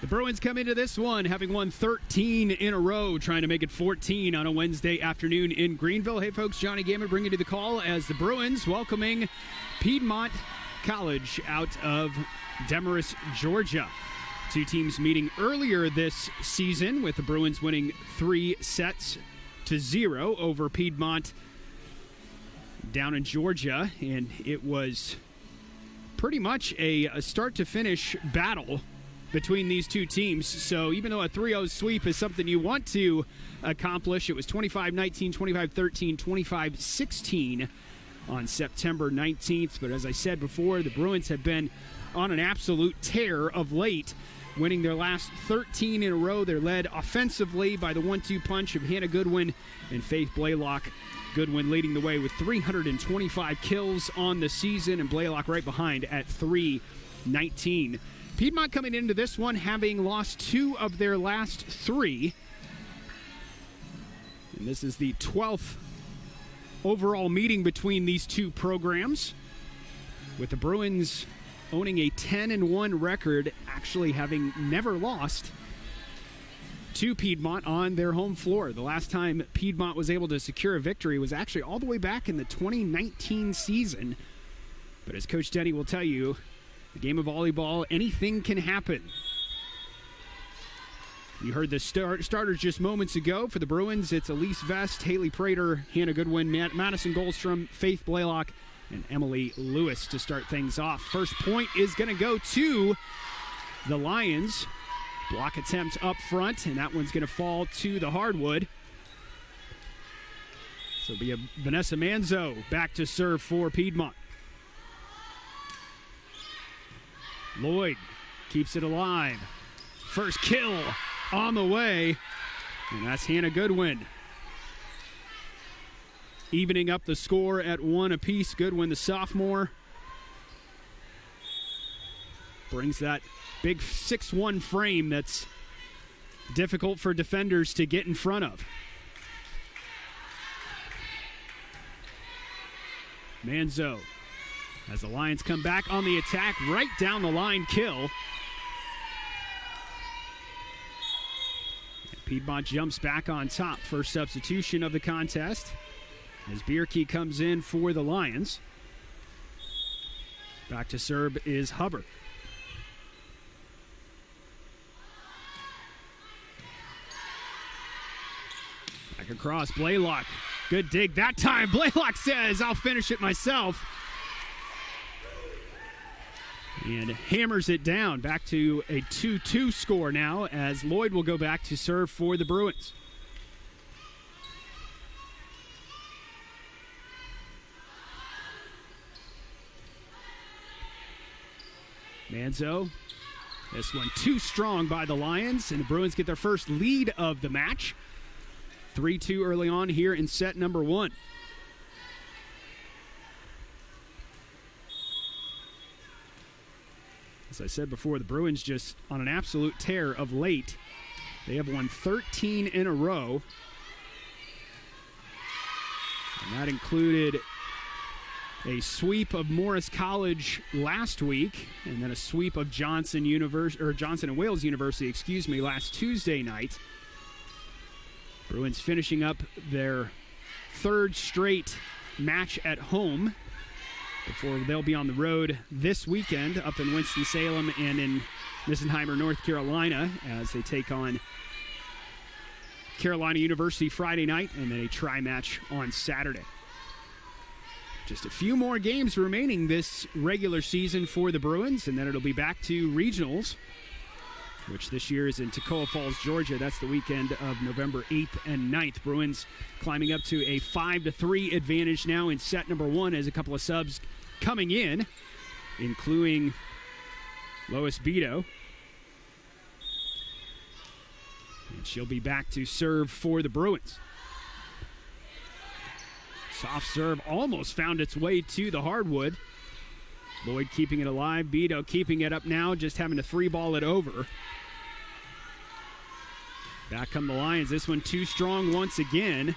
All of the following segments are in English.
Bruins come into this one having won 13 in a row, trying to make it 14 on a Wednesday afternoon in Greenville. Hey, folks, Johnny Gammon bringing you the call as the Bruins welcoming Piedmont College out of Demorest, Georgia. Two teams meeting earlier this season with the Bruins winning 3-0 over Piedmont down in Georgia, and it was pretty much a start-to-finish battle between these two teams. So even though a 3-0 sweep is something you want to accomplish, it was 25-19, 25-13, 25-16 on September 19th. But as I said before, the Bruins have been on an absolute tear of late, winning their last 13 in a row. They're led offensively by the 1-2 punch of Hannah Goodwin and Faith Blaylock. Goodwin leading the way with 325 kills on the season, and Blaylock right behind at 319. Piedmont coming into this one having lost 2 of their last 3. And this is the 12th overall meeting between these two programs, with the Bruins owning a 10-1 record, actually having never lost to Piedmont on their home floor. The last time Piedmont was able to secure a victory was actually all the way back in the 2019 season. But as Coach Denny will tell you, the game of volleyball, anything can happen. You heard the starters just moments ago. For the Bruins, it's Elise Vest, Haley Prater, Hannah Goodwin, Madison Goldstrom, Faith Blaylock, and Emily Lewis to start things off. First point is going to go to the Lions. Block attempt up front, and that one's going to fall to the hardwood. So it'll be a Vanessa Manzo back to serve for Piedmont. Lloyd keeps it alive. First kill on the way, and that's Hannah Goodwin. Evening up the score at 1 apiece. Goodwin, the sophomore, brings that big 6'1" frame that's difficult for defenders to get in front of. Manzo, as the Lions come back on the attack, right down the line kill. And Piedmont jumps back on top. First substitution of the contest as Bierke comes in for the Lions. Back to serve is Hubbard. Back across, Blaylock. Good dig that time. Blaylock says, I'll finish it myself. And hammers it down. Back to a 2-2 score now, as Lloyd will go back to serve for the Bruins. Manzo. This one too strong by the Lions, and the Bruins get their first lead of the match. 3-2 early on here in set number 1. As I said before, the Bruins just on an absolute tear of late. They have won 13 in a row. And that included a sweep of Morris College last week, and then a sweep of Johnson and Wales University, last Tuesday night. Bruins finishing up their 3rd straight match at home before they'll be on the road this weekend up in Winston-Salem and in Missenheimer, North Carolina, as they take on Carolina University Friday night, and then a tri-match on Saturday. Just a few more games remaining this regular season for the Bruins, and then it'll be back to regionals, which this year is in Toccoa Falls, Georgia. That's the weekend of November 8th and 9th. Bruins climbing up to a 5-3 advantage now in set number 1, as a couple of subs coming in, including Lois Beto. And she'll be back to serve for the Bruins. Soft serve almost found its way to the hardwood. Lloyd keeping it alive. Beto keeping it up now, just having to 3-ball it over. Back come the Lions. This one too strong once again.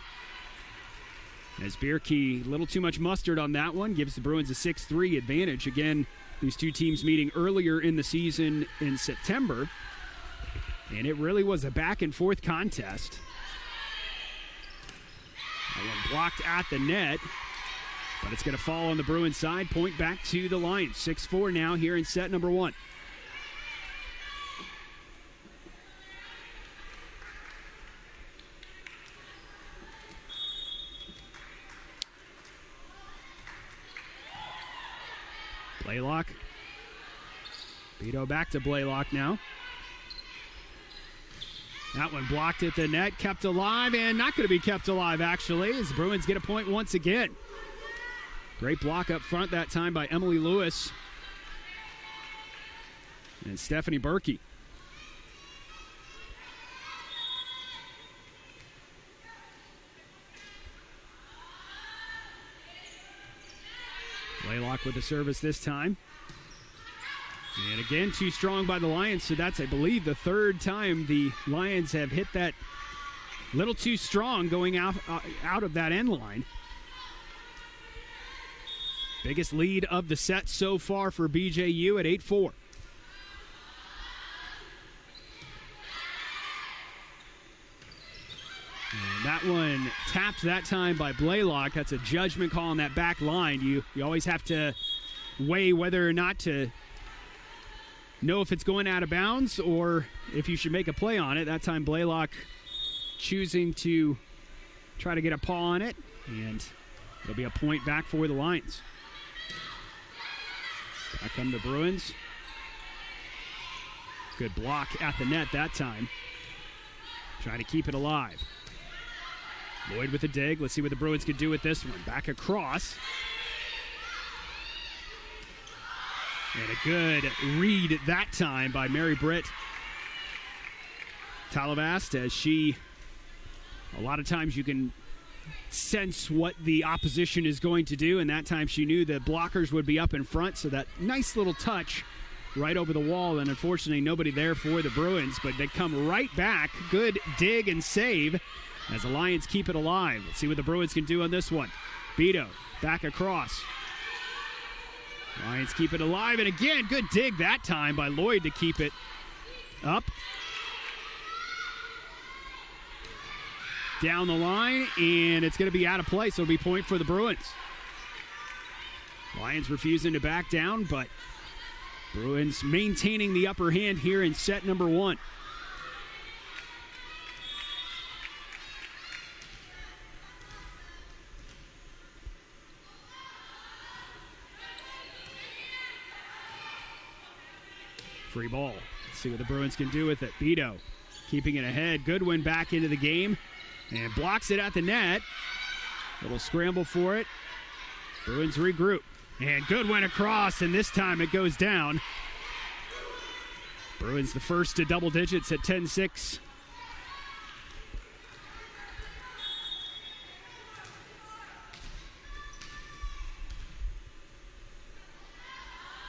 As Bierke, a little too much mustard on that one, gives the Bruins a 6-3 advantage. Again, these two teams meeting earlier in the season in September. And it really was a back-and-forth contest. That one blocked at the net, but it's going to fall on the Bruins side. Point back to the Lions. 6-4 now here in set number 1. Blaylock. Vito back to Blaylock now. That one blocked at the net, kept alive, and not going to be kept alive, actually, as the Bruins get a point once again. Great block up front that time by Emily Lewis and Stephanie Berkey. Blaylock with the service this time. And again, too strong by the Lions, so that's, I believe, the third time the Lions have hit that little too strong going out of that end line. Biggest lead of the set so far for BJU at 8-4. And that one tapped that time by Blaylock. That's a judgment call on that back line. You always have to weigh whether or not to know if it's going out of bounds or if you should make a play on it. That time Blaylock choosing to try to get a paw on it, and it'll be a point back for the Lions. Back come the Bruins. Good block at the net that time. Trying to keep it alive. Lloyd with a dig. Let's see what the Bruins can do with this one. Back across. And a good read that time by Mary Britt Talavast, as she, a lot of times you can sense what the opposition is going to do, and that time she knew the blockers would be up in front, so that nice little touch right over the wall, and unfortunately nobody there for the Bruins, but they come right back. Good dig and save as the Lions keep it alive. Let's see what the Bruins can do on this one. Beto back across. Lions keep it alive, and again, good dig that time by Lloyd to keep it up. Down the line, and it's going to be out of play, so it'll be point for the Bruins. Lions refusing to back down, but Bruins maintaining the upper hand here in set number 1. Free ball. Let's see what the Bruins can do with it. Beto keeping it ahead. Goodwin back into the game and blocks it at the net. Little scramble for it. Bruins regroup. And Goodwin across, and this time it goes down. Bruins the first to double digits at 10-6.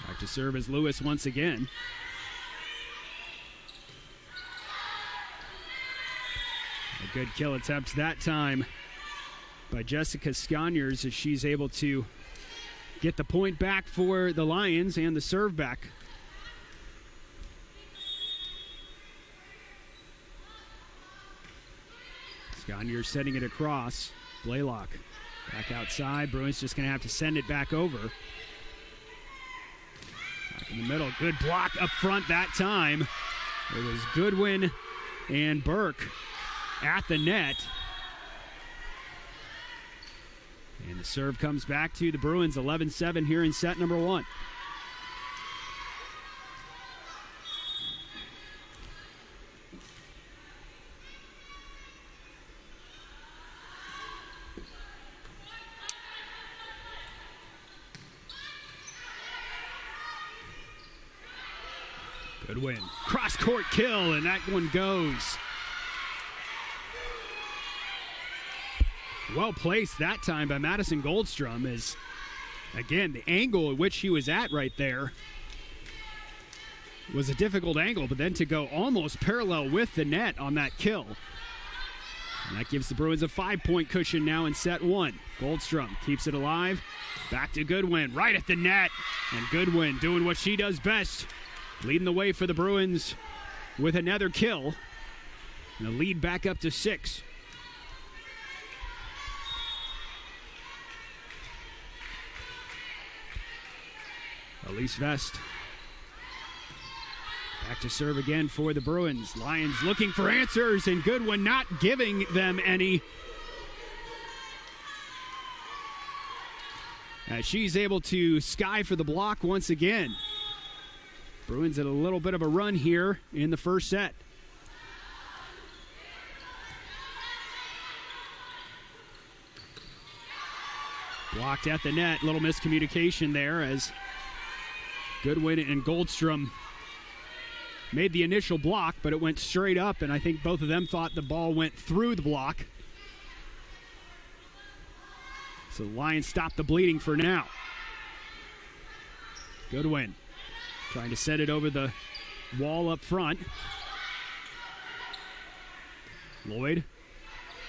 Back to serve as Lewis once again. A good kill attempt that time by Jessica Sconyers, as she's able to get the point back for the Lions and the serve back. Sconyers setting it across. Blaylock back outside. Bruins just going to have to send it back over. Back in the middle. Good block up front that time. It was Goodwin and Burke at the net. And the serve comes back to the Bruins, 11-7 here in set number 1. Goodwin, cross-court kill, and that one goes. Well placed that time by Madison Goldstrom, as, again, the angle at which he was at right there was a difficult angle, but then to go almost parallel with the net on that kill. And that gives the Bruins a 5-point cushion now in set 1. Goldstrom keeps it alive. Back to Goodwin, right at the net. And Goodwin doing what she does best, leading the way for the Bruins with another kill. And the lead back up to 6. Elise Vest back to serve again for the Bruins. Lions looking for answers, and Goodwin not giving them any. As she's able to sky for the block once again. Bruins at a little bit of a run here in the first set. Blocked at the net. Little miscommunication there as Goodwin and Goldstrom made the initial block, but it went straight up, and I think both of them thought the ball went through the block. So the Lions stopped the bleeding for now. Goodwin trying to set it over the wall up front. Lloyd.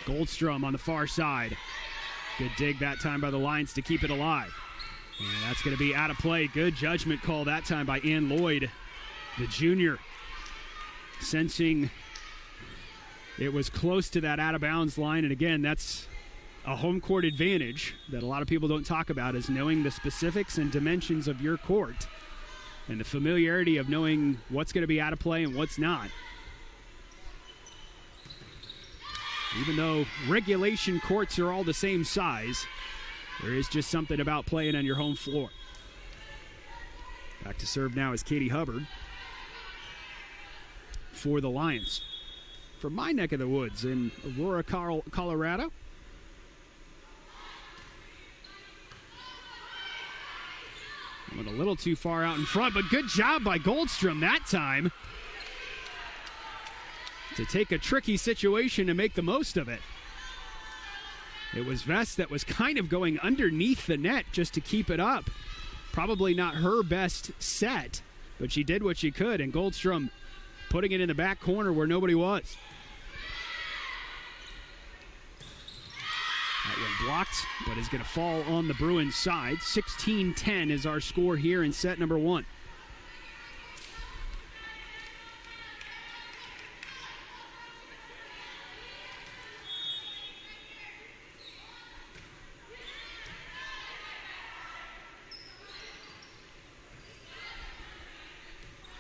Goldstrom on the far side. Good dig that time by the Lions to keep it alive. And that's going to be out of play. Good judgment call that time by Ann Lloyd, the junior. Sensing it was close to that out-of-bounds line. And again, that's a home court advantage that a lot of people don't talk about, is knowing the specifics and dimensions of your court and the familiarity of knowing what's going to be out of play and what's not. Even though regulation courts are all the same size, there is just something about playing on your home floor. Back to serve now is Katie Hubbard for the Lions. From my neck of the woods in Aurora, Colorado. Went a little too far out in front, but good job by Goldstrom that time to take a tricky situation and make the most of it. It was Vest that was kind of going underneath the net just to keep it up. Probably not her best set, but she did what she could, and Goldstrom putting it in the back corner where nobody was. That one blocked, but is going to fall on the Bruins side. 16-10 is our score here in set number 1.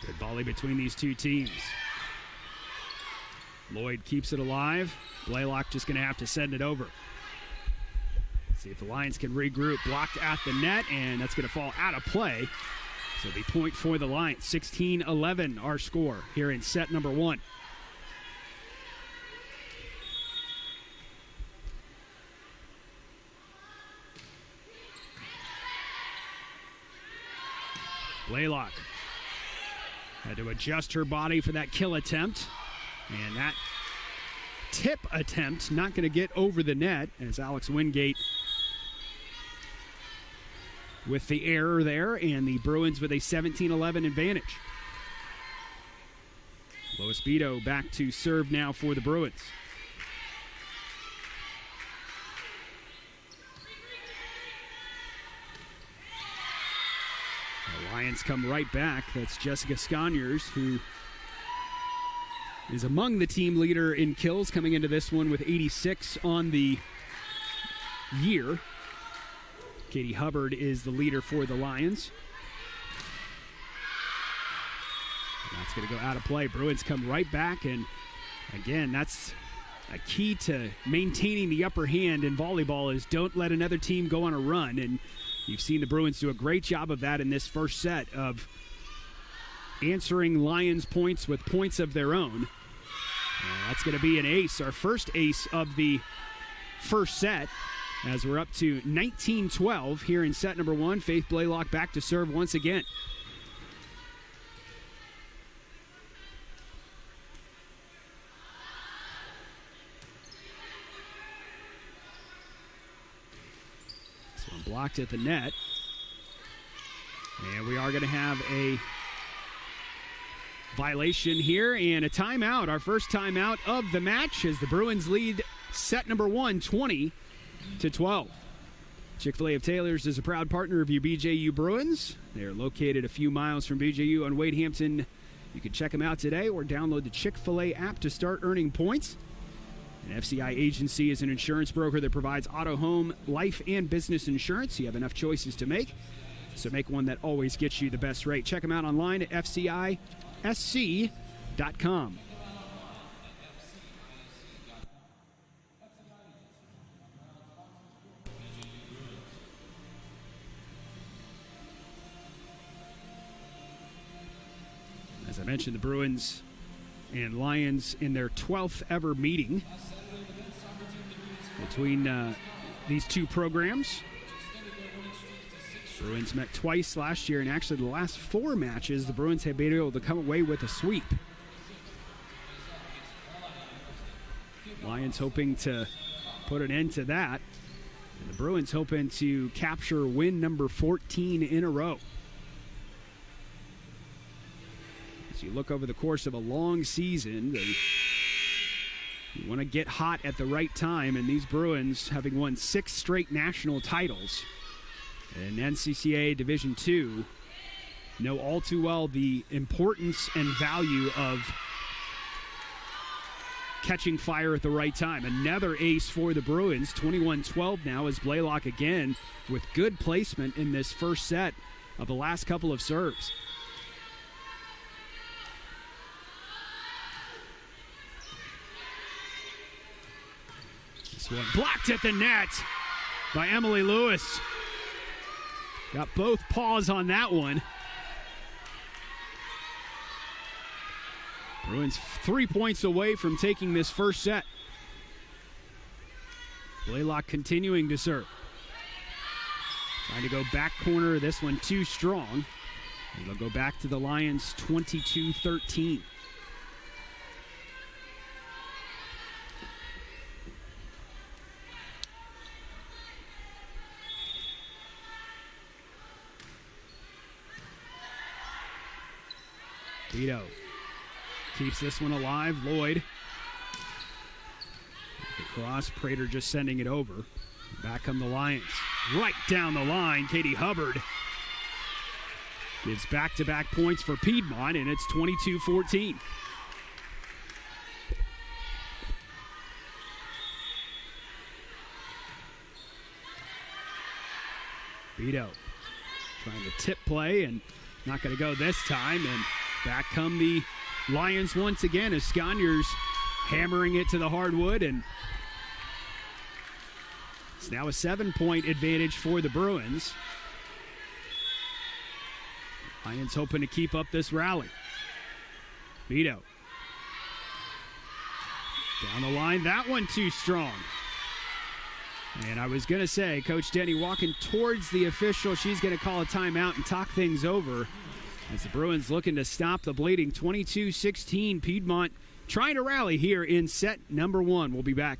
Good volley between these two teams. Lloyd keeps it alive. Blaylock just going to have to send it over. See if the Lions can regroup. Blocked at the net, and that's going to fall out of play. So the point for the Lions. 16-11 our score here in set number 1. Blaylock had to adjust her body for that kill attempt. And that tip attempt not going to get over the net as Alex Wingate with the error there, and the Bruins with a 17-11 advantage. Lois Beto back to serve now for the Bruins. The Lions come right back. That's Jessica Sconyers, who is among the team leader in kills, coming into this one with 86 on the year. Katie Hubbard is the leader for the Lions. And that's going to go out of play. Bruins come right back, and again, that's a key to maintaining the upper hand in volleyball, is don't let another team go on a run. And you've seen the Bruins do a great job of that in this first set, of answering Lions points with points of their own. That's going to be an ace, our first ace of the first set, as we're up to 19-12 here in set number 1. Faith Blaylock back to serve once again. This one blocked at the net. And we are going to have a violation here and a timeout, our first timeout of the match, as the Bruins lead set number 1, 20-12. Chick-fil-A of Taylor's is a proud partner of your BJU Bruins. They are located a few miles from BJU on Wade Hampton You can check them out today or download the Chick-fil-A app to start earning points. An FCI agency is an insurance broker that provides auto, home, life, and business insurance. You have enough choices to make, so make one that always gets you the best rate. Check them out online at fcisc.com. As I mentioned, the Bruins and Lions in their 12th ever meeting between these two programs. Bruins met twice last year, and actually the last 4 matches, the Bruins have been able to come away with a sweep. Lions hoping to put an end to that, and the Bruins hoping to capture win number 14 in a row. You look over the course of a long season, you want to get hot at the right time, and these Bruins, having won 6 straight national titles in NCCAA Division II, know all too well the importance and value of catching fire at the right time. Another ace for the Bruins, 21-12 now, as Blaylock again with good placement in this first set of the last couple of serves. One blocked at the net by Emily Lewis. Got both paws on that one. Bruins 3 points away from taking this first set. Blaylock continuing to serve. Trying to go back corner, this one too strong. It'll go back to the Lions 22-13. Vito keeps this one alive. Lloyd. Across. Prater just sending it over. Back come the Lions. Right down the line. Katie Hubbard gives back-to-back points for Piedmont, and it's 22-14. Vito trying to tip play and not going to go this time, and back come the Lions once again as Scaniers hammering it to the hardwood, and it's now a 7-point advantage for the Bruins. Lions hoping to keep up this rally. Vito. Down the line, that one too strong. And I was going to say, Coach Denny walking towards the official. She's going to call a timeout and talk things over as the Bruins looking to stop the bleeding. 22-16, Piedmont trying to rally here in set number 1. We'll be back.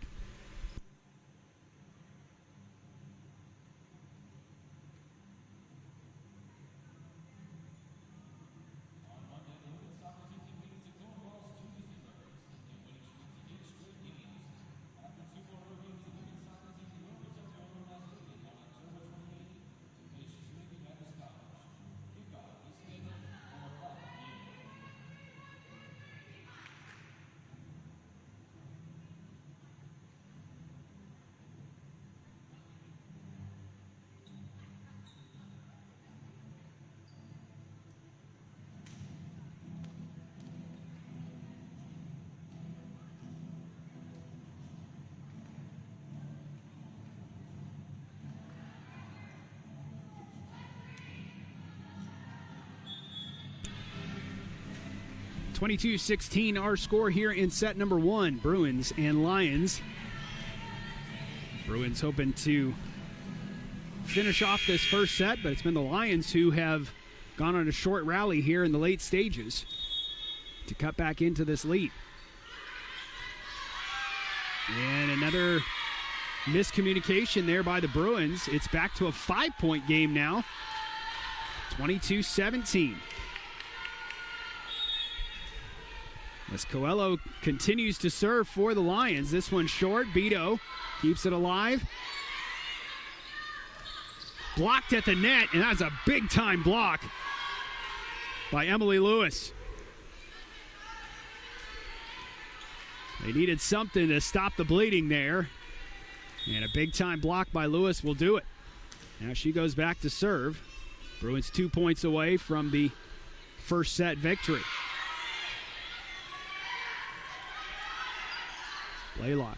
(22-16) our score here in set number 1. Bruins and Lions. Bruins hoping to finish off this first set, but it's been the Lions who have gone on a short rally here in the late stages to cut back into this lead. And another miscommunication there by the Bruins. It's back to a 5-point game now. 22-17. As Coelho continues to serve for the Lions. This one short. Beto keeps it alive. Blocked at the net, and that's a big-time block by Emily Lewis. They needed something to stop the bleeding there. And a big-time block by Lewis will do it. Now she goes back to serve. Bruins 2 points away from the first set victory. Blaylock.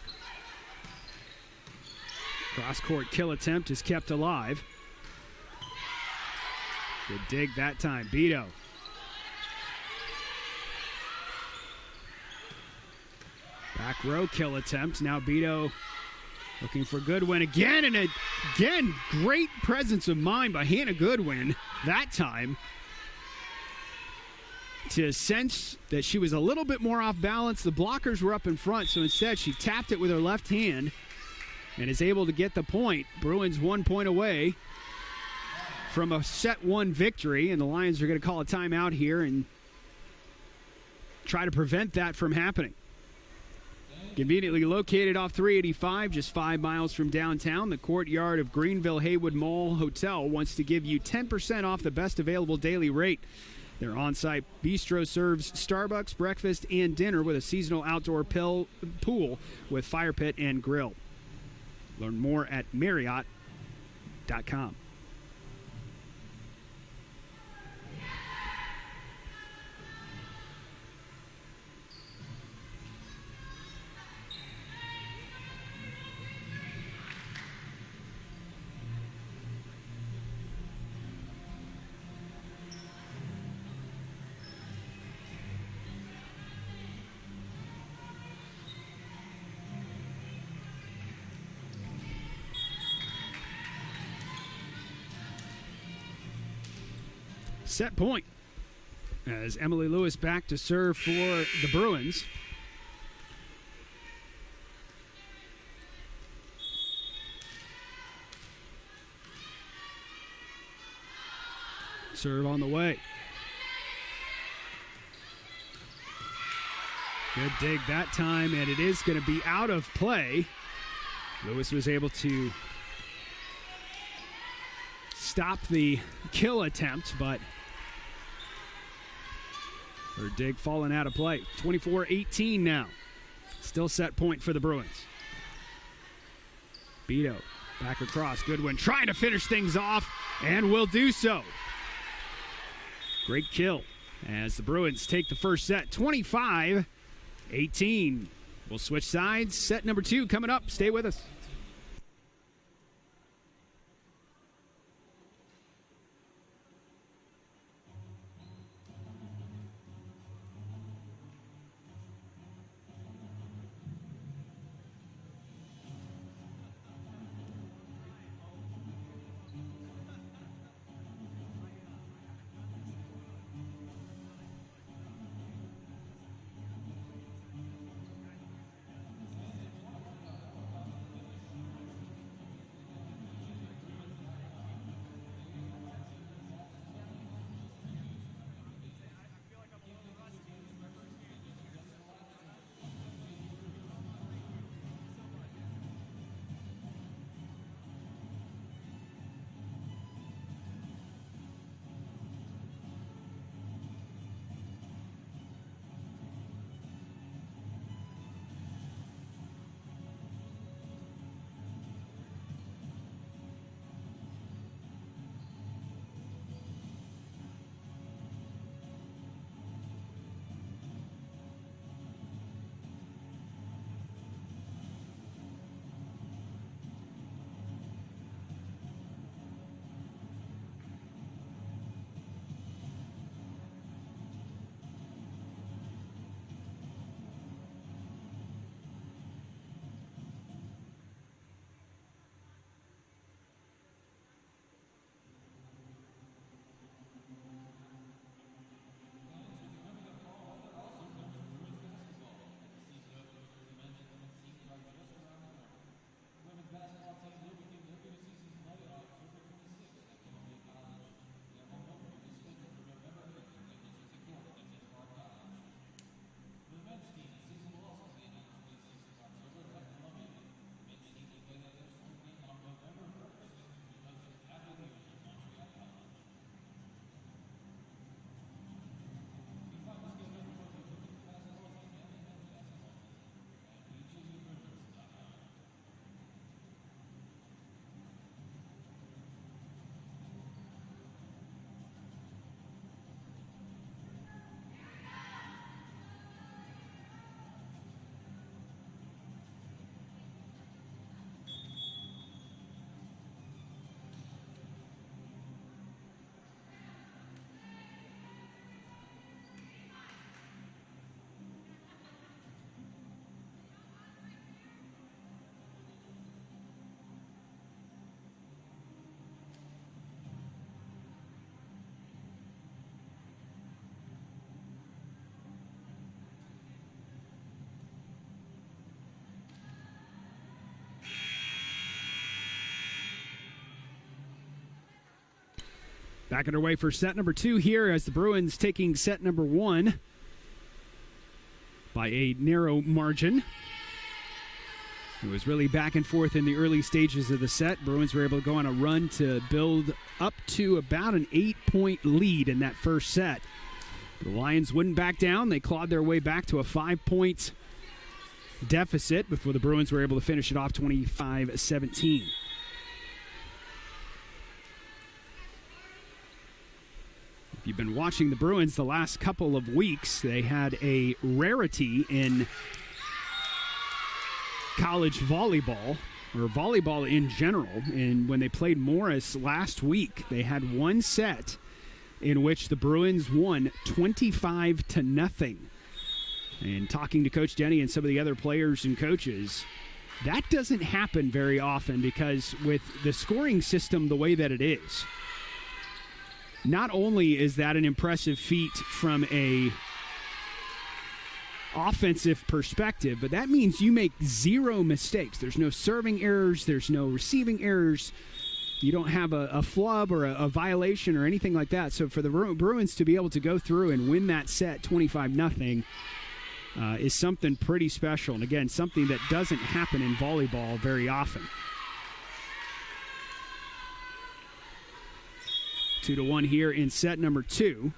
Cross-court kill attempt is kept alive. Good dig that time. Beto. Back row kill attempt. Now Beto looking for Goodwin again. And again, great presence of mind by Hannah Goodwin that time to sense that she was a little bit more off balance. The blockers were up in front, so instead she tapped it with her left hand and is able to get the point. Bruins 1 point away from a set one victory, and the Lions are going to call a timeout here and try to prevent that from happening. Conveniently located off 385, just 5 miles from downtown, the courtyard of Greenville Haywood Mall Hotel wants to give you 10% off the best available daily rate. Their on-site bistro serves Starbucks, breakfast, and dinner with a seasonal outdoor pool with fire pit and grill. Learn more at Marriott.com. Set point as Emily Lewis back to serve for the Bruins. Serve on the way. Good dig that time, and it is going to be out of play. Lewis was able to stop the kill attempt, but her dig falling out of play. 24-18 now. Still set point for the Bruins. Beto back across. Goodwin trying to finish things off and will do so. Great kill as the Bruins take the first set. 25-18. We'll switch sides. Set number 2 coming up. Stay with us. Back underway for set number 2 here as the Bruins taking set number 1 by a narrow margin. It was really back and forth in the early stages of the set. Bruins were able to go on a run to build up to about an 8-point lead in that first set. The Lions wouldn't back down. They clawed their way back to a 5-point deficit before the Bruins were able to finish it off 25-17. If you've been watching the Bruins the last couple of weeks, they had a rarity in college volleyball, or volleyball in general. And when they played Morris last week, they had one set in which the Bruins won 25-0. And talking to Coach Denny and some of the other players and coaches, that doesn't happen very often because with the scoring system the way that it is, not only is that an impressive feat from a offensive perspective, but that means you make 0 mistakes. There's no serving errors. There's no receiving errors. You don't have a flub or a violation or anything like that. So for the Bruins to be able to go through and win that set 25-0 is something pretty special. And again, something that doesn't happen in volleyball very often. 2-1 here in set number 2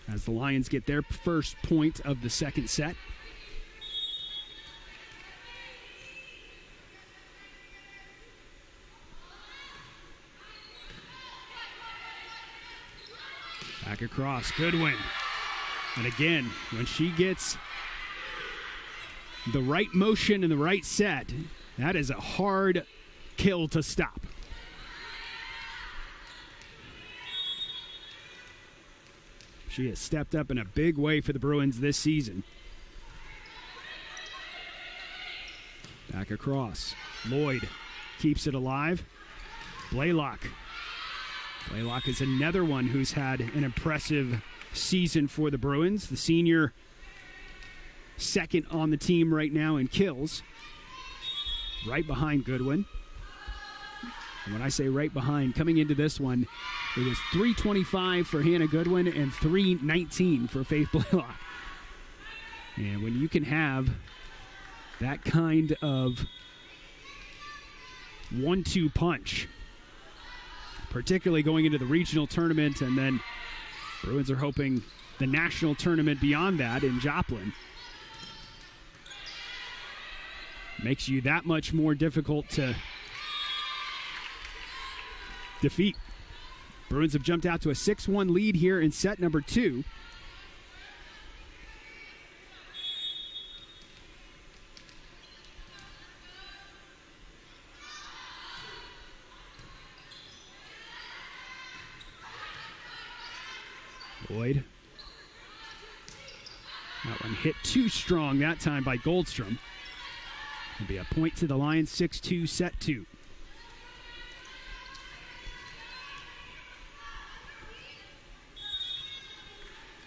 as the Lions get their first point of the second set. Back across, Goodwin. And again, when she gets the right motion and the right set, that is a hard kill to stop. She has stepped up in a big way for the Bruins this season. Back across. Lloyd keeps it alive. Blaylock. Blaylock is another one who's had an impressive season for the Bruins. The senior, second on the team right now in kills. Right behind Goodwin. And when I say right behind, coming into this one, it was 325 for Hannah Goodwin and 319 for Faith Blaylock. And when you can have that kind of 1-2 punch, particularly going into the regional tournament, and then Bruins are hoping the national tournament beyond that in Joplin, makes you that much more difficult to defeat. Bruins have jumped out to a 6-1 lead here in set number 2. Lloyd. That one hit too strong that time by Goldstrom. It'll be a point to the Lions, 6-2, set 2.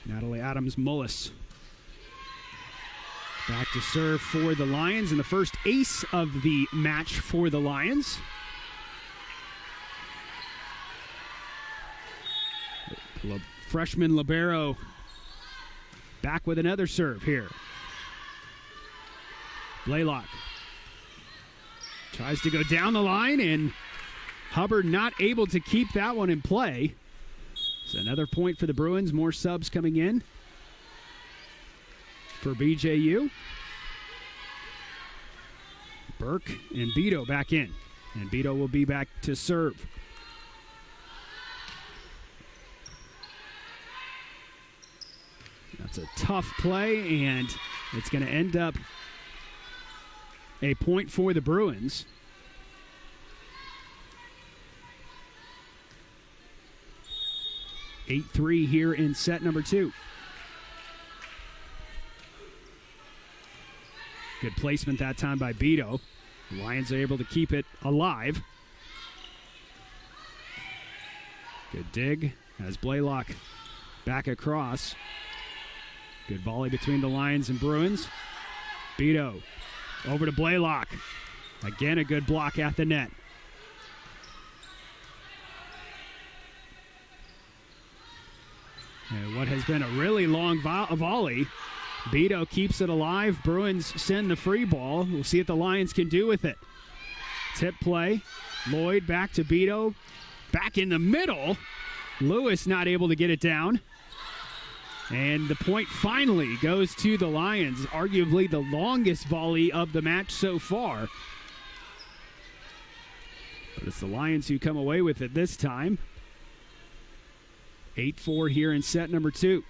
Natalie Adams-Mullis back to serve for the Lions, and the first ace of the match for the Lions. Freshman libero back with another serve here. Blaylock tries to go down the line, and Hubbard not able to keep that one in play. So another point for the Bruins. More subs coming in for BJU. Burke and Beto back in. And Beto will be back to serve. That's a tough play, and it's going to end up a point for the Bruins. (8-3) here in set number 2. Good placement that time by Beto. The Lions are able to keep it alive. Good dig as Blaylock back across. Good volley between the Lions and Bruins. Beto over to Blaylock. Again, a good block at the net. And what has been a really long volley. Beto keeps it alive. Bruins send the free ball. We'll see what the Lions can do with it. Tip play. Lloyd back to Beto. Back in the middle. Lewis not able to get it down. And the point finally goes to the Lions. Arguably the longest volley of the match so far. But it's the Lions who come away with it this time. 8-4 here in set number 2.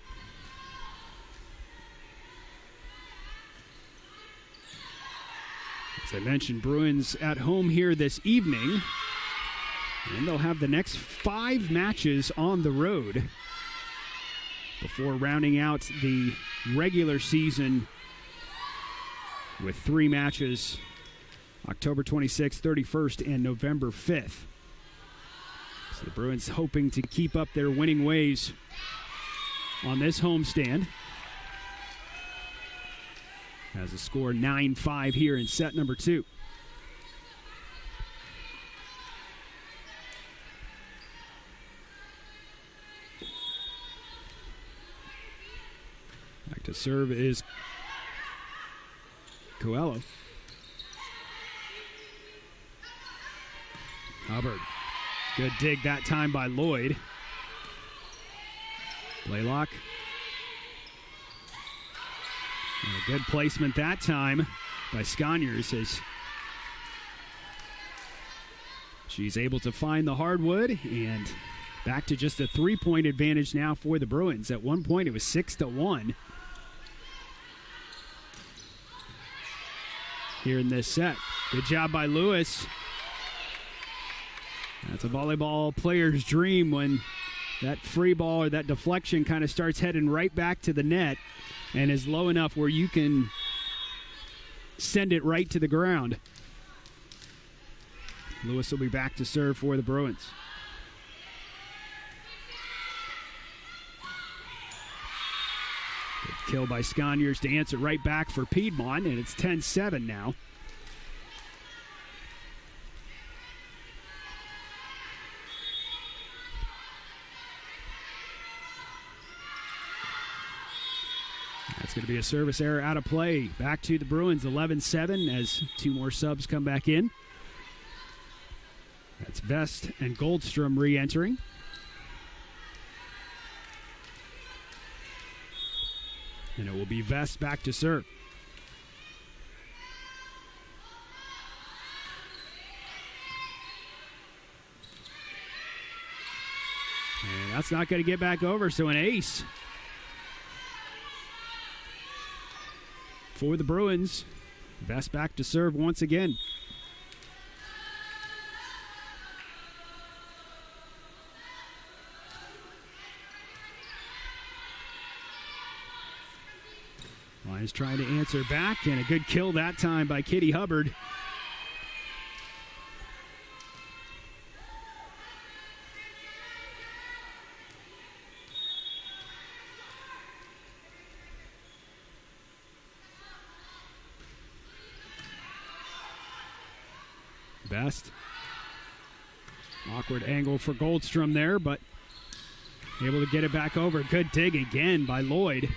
As I mentioned, Bruins at home here this evening. And they'll have the next 5 matches on the road before rounding out the regular season with 3 matches, October 26th, 31st, and November 5th. So the Bruins hoping to keep up their winning ways on this homestand. Has a score 9-5 here in set number 2. Back to serve is Coelho. Hubbard. Good dig that time by Lloyd. Blaylock. And a good placement that time by Sconyers as she's able to find the hardwood, and back to just a 3-point advantage now for the Bruins. At one point it was 6-1 here in this set. Good job by Lewis. That's a volleyball player's dream when that free ball or that deflection kind of starts heading right back to the net and is low enough where you can send it right to the ground. Lewis will be back to serve for the Bruins. Good kill by Sconyers to answer right back for Piedmont, and it's 10-7 now. That's going to be a service error out of play. Back to the Bruins, 11-7 as 2 more subs come back in. That's Vest and Goldstrom re-entering. And it will be Vest back to serve. And that's not going to get back over, so an ace for the Bruins. Vest back to serve once again. Lions trying to answer back, and a good kill that time by Kitty Hubbard. Best. Awkward angle for Goldstrom there, but able to get it back over. Good dig again by Lloyd.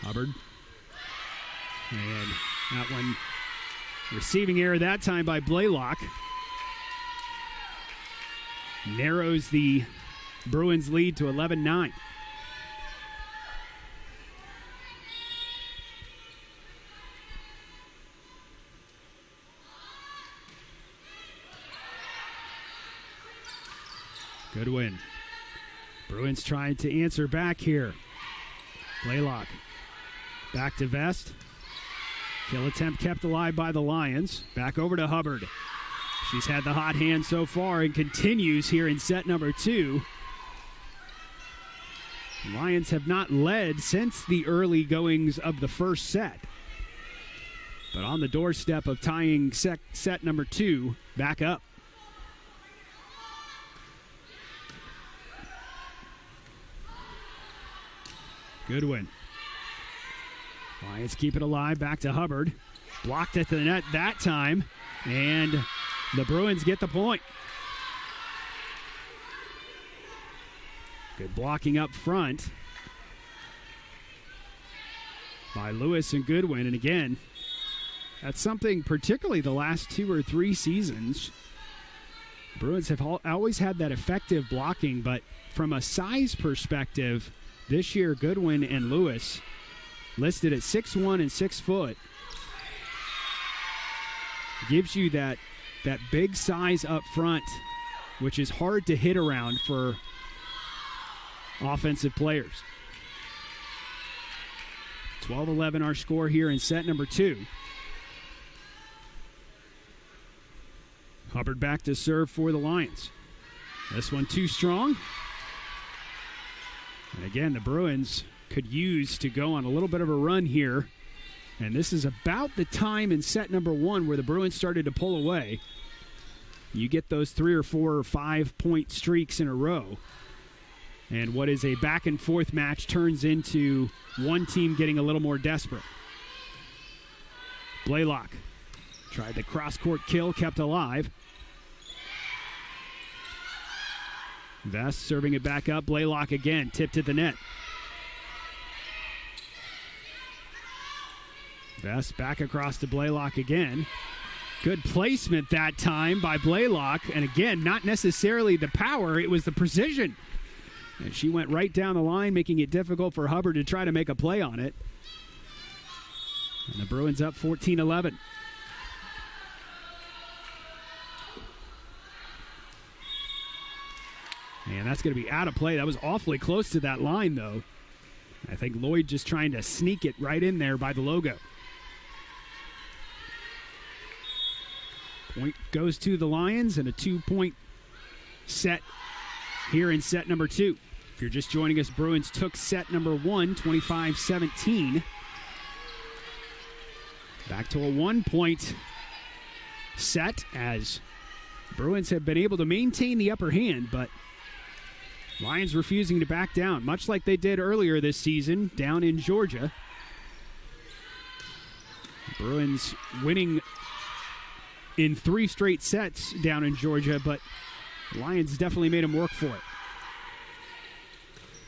Hubbard. And that one, receiving error that time by Blaylock. Narrows the Bruins lead to 11-9. Good win. Bruins trying to answer back here. Blaylock. Back to Vest. Kill attempt kept alive by the Lions. Back over to Hubbard. She's had the hot hand so far and continues here in set number 2. Lions have not led since the early goings of the first set. But on the doorstep of tying set number 2 back up. Good win. Lions keep it alive, back to Hubbard. Blocked at the net that time, and the Bruins get the point. Good blocking up front by Lewis and Goodwin. And again, that's something particularly the last 2 or 3 seasons. Bruins have always had that effective blocking, but from a size perspective, this year Goodwin and Lewis listed at 6'1" and 6 foot. Gives you that big size up front, which is hard to hit around for offensive players. 12-11 our score here in set number 2. Hubbard back to serve for the Lions. This one too strong. And again, the Bruins could use to go on a little bit of a run here. And this is about the time in set number 1 where the Bruins started to pull away. You get those 3 or 4 or 5 point streaks in a row. And what is a back and forth match turns into one team getting a little more desperate. Blaylock tried the cross-court kill, kept alive. Vest serving it back up. Blaylock again, tipped to the net. Vest back across to Blaylock again. Good placement that time by Blaylock. And again, not necessarily the power, it was the precision. And she went right down the line, making it difficult for Hubbard to try to make a play on it. And the Bruins up 14-11. And that's going to be out of play. That was awfully close to that line, though. I think Lloyd just trying to sneak it right in there by the logo. Point goes to the Lions, and a 2-point set here in set number 2. If you're just joining us, Bruins took set number 1, 25-17. Back to a 1-point set as Bruins have been able to maintain the upper hand, but Lions refusing to back down, much like they did earlier this season down in Georgia. Bruins winning in 3 straight sets down in Georgia, but Lions definitely made them work for it.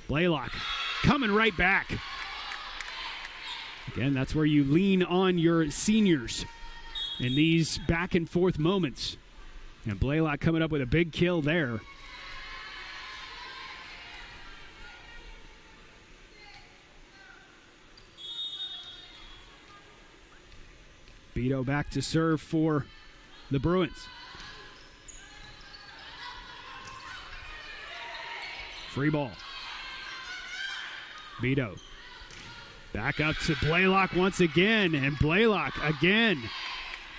Blaylock coming right back. Again, that's where you lean on your seniors in these back and forth moments. And Blaylock coming up with a big kill there. Beto back to serve for the Bruins. Free ball. Beto back up to Blaylock once again, and Blaylock again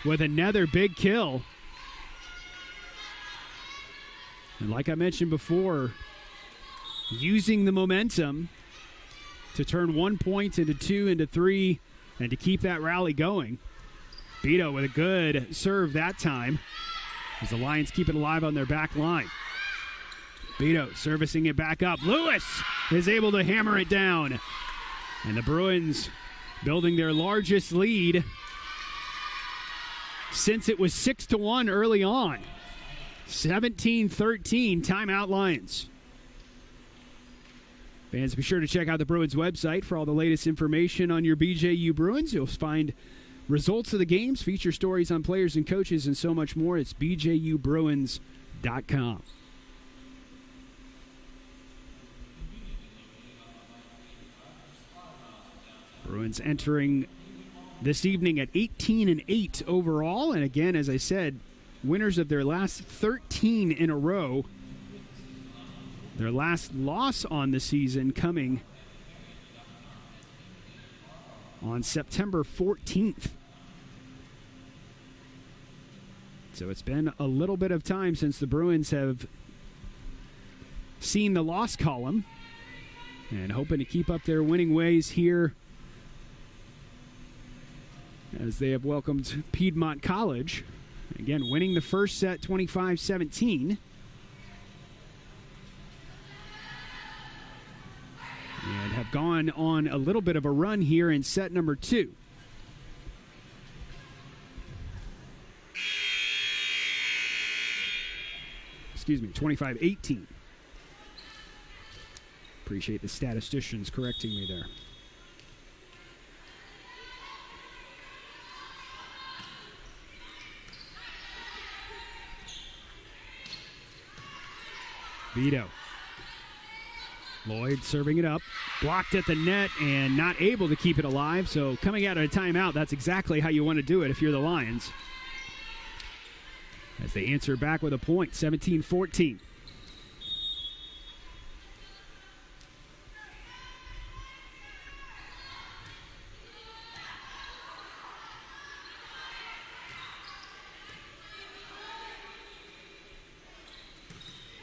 with another big kill. And like I mentioned before, using the momentum to turn 1 point into 2 into 3 and to keep that rally going. Beto with a good serve that time as the Lions keep it alive on their back line. Beto servicing it back up. Lewis is able to hammer it down. And the Bruins building their largest lead since it was 6-1 early on. 17-13, timeout Lions. Fans, be sure to check out the Bruins website for all the latest information on your BJU Bruins. You'll find results of the games, feature stories on players and coaches, and so much more. It's bjubruins.com. Bruins entering this evening at 18-8 overall. And again, as I said, winners of their last 13 in a row. Their last loss on the season coming on September 14th. So it's been a little bit of time since the Bruins have seen the loss column, and hoping to keep up their winning ways here as they have welcomed Piedmont College. Again, winning the first set 25-17. And have gone on a little bit of a run here in set number 2. Excuse me, 25-18. Appreciate the statisticians correcting me there. Vito. Lloyd serving it up. Blocked at the net and not able to keep it alive. So coming out of a timeout, that's exactly how you want to do it if you're the Lions. As they answer back with a point, 17-14.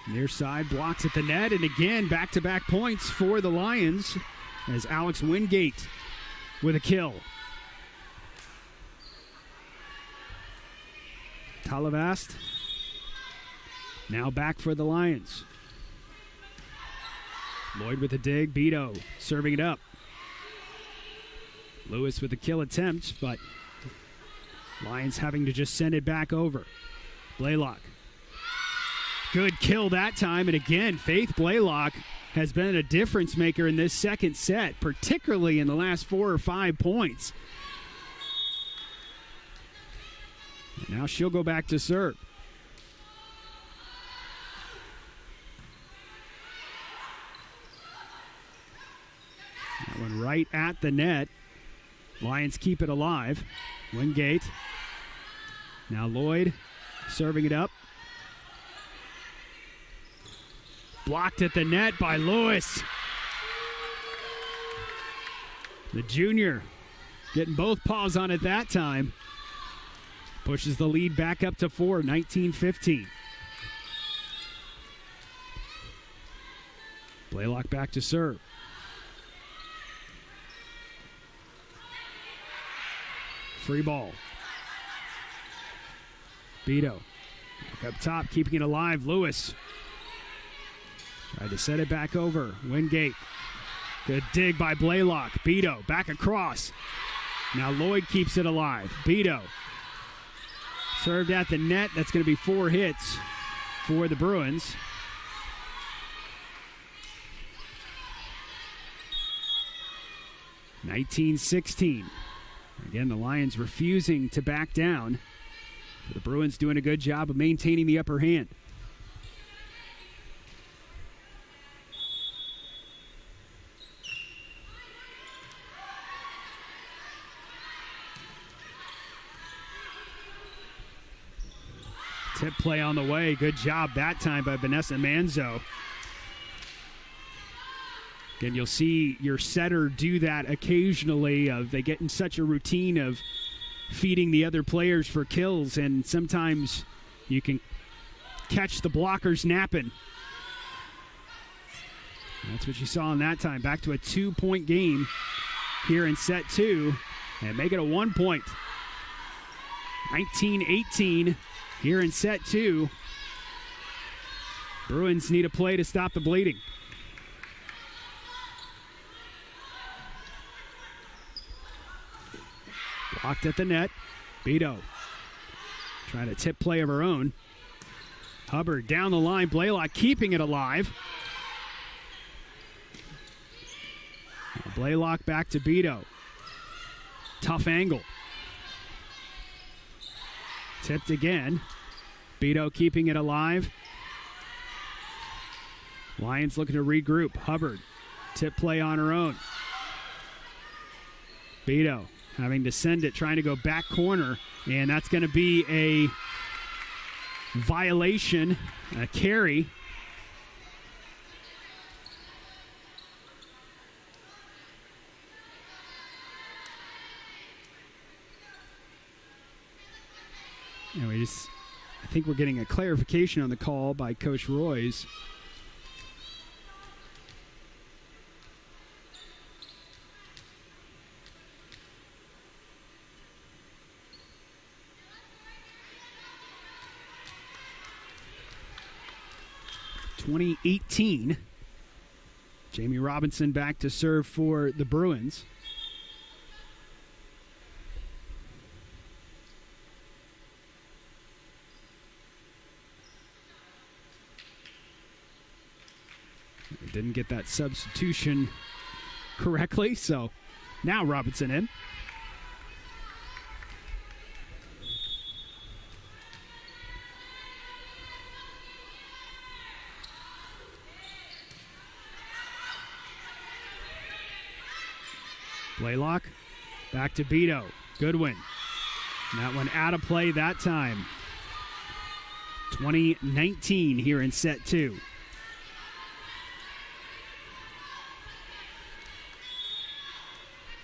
Near side blocks at the net, and again back-to-back points for the Lions as Alex Wingate with a kill. Talavast now back for the Lions. Lloyd with a dig, Beto serving it up. Lewis with a kill attempt, but Lions having to just send it back over. Blaylock. Good kill that time, and again, Faith Blaylock has been a difference maker in this second set, particularly in the last 4 or 5 points. And now she'll go back to serve. That one right at the net. Lions keep it alive. Wingate. Now Lloyd serving it up. Blocked at the net by Lewis. The junior getting both paws on it that time. Pushes the lead back up to 4, 19-15. Blaylock back to serve. Free ball. Beto. Up top, keeping it alive. Lewis. Tried to set it back over. Wingate. Good dig by Blaylock. Beto back across. Now Lloyd keeps it alive. Beto. Served at the net. That's going to be 4 hits for the Bruins. (19-16). Again, the Lions refusing to back down. The Bruins doing a good job of maintaining the upper hand. Tip play on the way. Good job that time by Vanessa Manzo. Again, you'll see your setter do that occasionally. They get in such a routine of feeding the other players for kills, and sometimes you can catch the blockers napping. That's what you saw in that time. Back to a 2-point game here in set 2, and make it a 1-point. 19-18 here in set 2. Bruins need a play to stop the bleeding. Blocked at the net. Beto trying to tip play of her own. Hubbard down the line. Blaylock keeping it alive. Blaylock back to Beto. Tough angle. Tipped again. Beto keeping it alive. Lions looking to regroup. Hubbard. Tip play on her own. Beto having to send it, trying to go back corner, and that's going to be a violation, a carry. And I think we're getting a clarification on the call by Coach Royce. (2018) Jamie Robinson back to serve for the Bruins. Didn't get that substitution correctly, so now Robinson in. Blaylock back to Beto. Goodwin. And that one out of play that time. 20-19 here in set 2.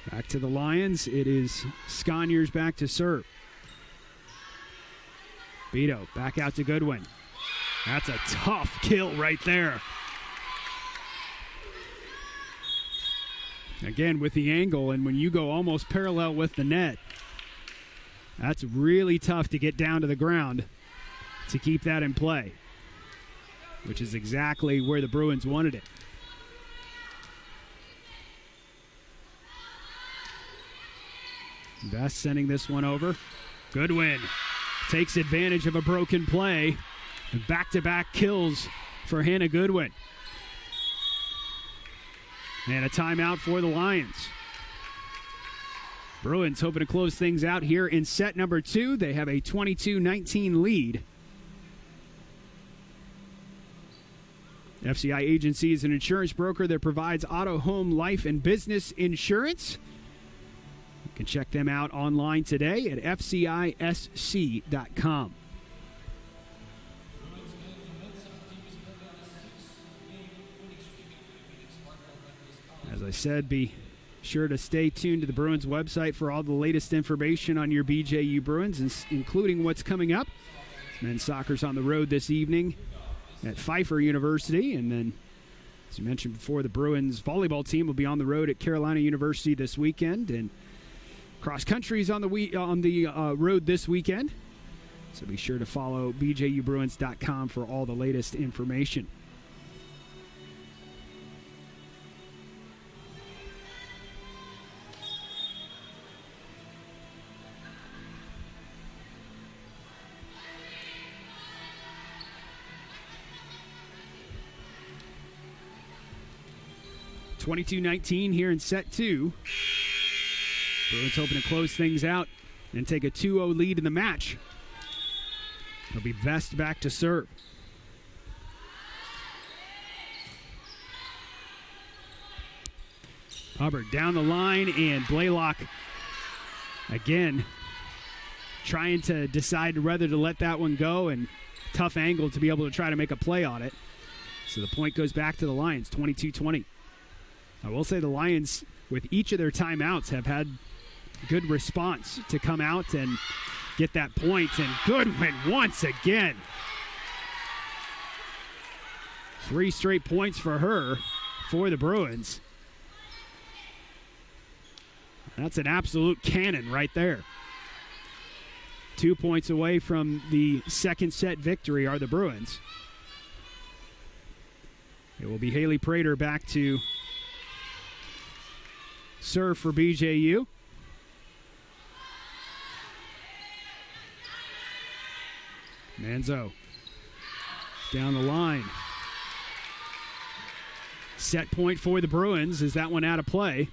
Back to the Lions. It is Sconiers back to serve. Beto back out to Goodwin. That's a tough kill right there. Again, with the angle, and when you go almost parallel with the net, that's really tough to get down to the ground to keep that in play, which is exactly where the Bruins wanted it. Vest sending this one over. Goodwin takes advantage of a broken play. And back-to-back kills for Hannah Goodwin. And a timeout for the Lions. Bruins hoping to close things out here in set number 2. They have a 22-19 lead. FCI Agency is an insurance broker that provides auto, home, life, and business insurance. You can check them out online today at fcisc.com. As I said, be sure to stay tuned to the Bruins website for all the latest information on your BJU Bruins, including what's coming up. Men's soccer's on the road this evening at Pfeiffer University, and then, as you mentioned before, the Bruins volleyball team will be on the road at Carolina University this weekend, and cross country's on the road this weekend. So be sure to follow bjubruins.com for all the latest information. (22-19) here in set 2. Bruins hoping to close things out and take a 2-0 lead in the match. It'll be Vest back to serve. Hubbard down the line, and Blaylock again trying to decide whether to let that one go, and tough angle to be able to try to make a play on it. So the point goes back to the Lions, 22-20. I will say the Lions, with each of their timeouts, have had good response to come out and get that point. And Goodwin once again. 3 straight points for her, for the Bruins. That's an absolute cannon right there. 2 points away from the second set victory are the Bruins. It will be Haley Prater back to serve for BJU. Manzo down the line. Set point for the Bruins. Is that one out of play?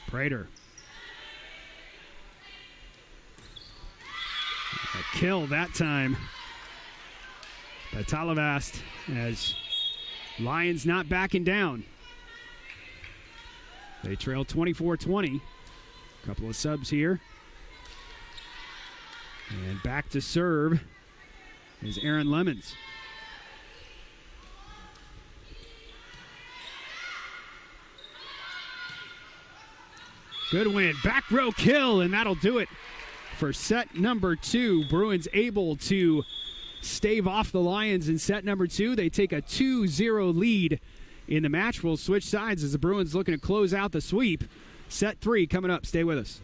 Prater. A kill that time by Talavast, as Lions not backing down. They trail 24-20. Couple of subs here. And back to serve is Aaron Lemons. Goodwin, back row kill, and that'll do it for set number 2. Bruins able to stave off the Lions in set number 2. They take a 2-0 lead in the match. We'll switch sides as the Bruins looking to close out the sweep. Set 3 coming up. Stay with us.